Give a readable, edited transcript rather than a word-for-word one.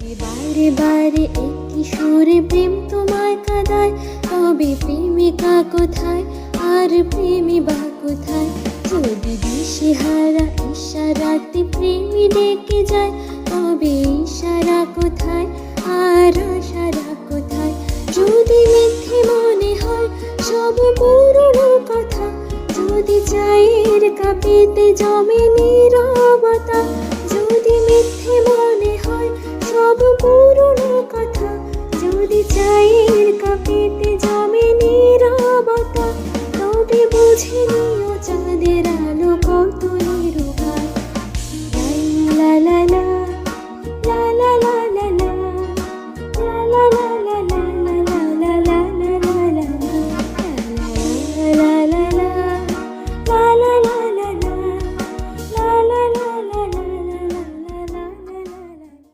বারে বারে একই সুরে প্রেম তোমায় কাঁদায়, তবে প্রেমিকা কোথায় আর প্রেমী বা কোথায়? যদি দিশেহারা ইশারাতে প্রেমী ডেকে যায়, তবে ইশারা কোথায় আর আশারা কোথায়? যদি মিথ্যে মনে হয় সব পুরনো কথা, যদি চায়ের কাপেতে জমে নীরব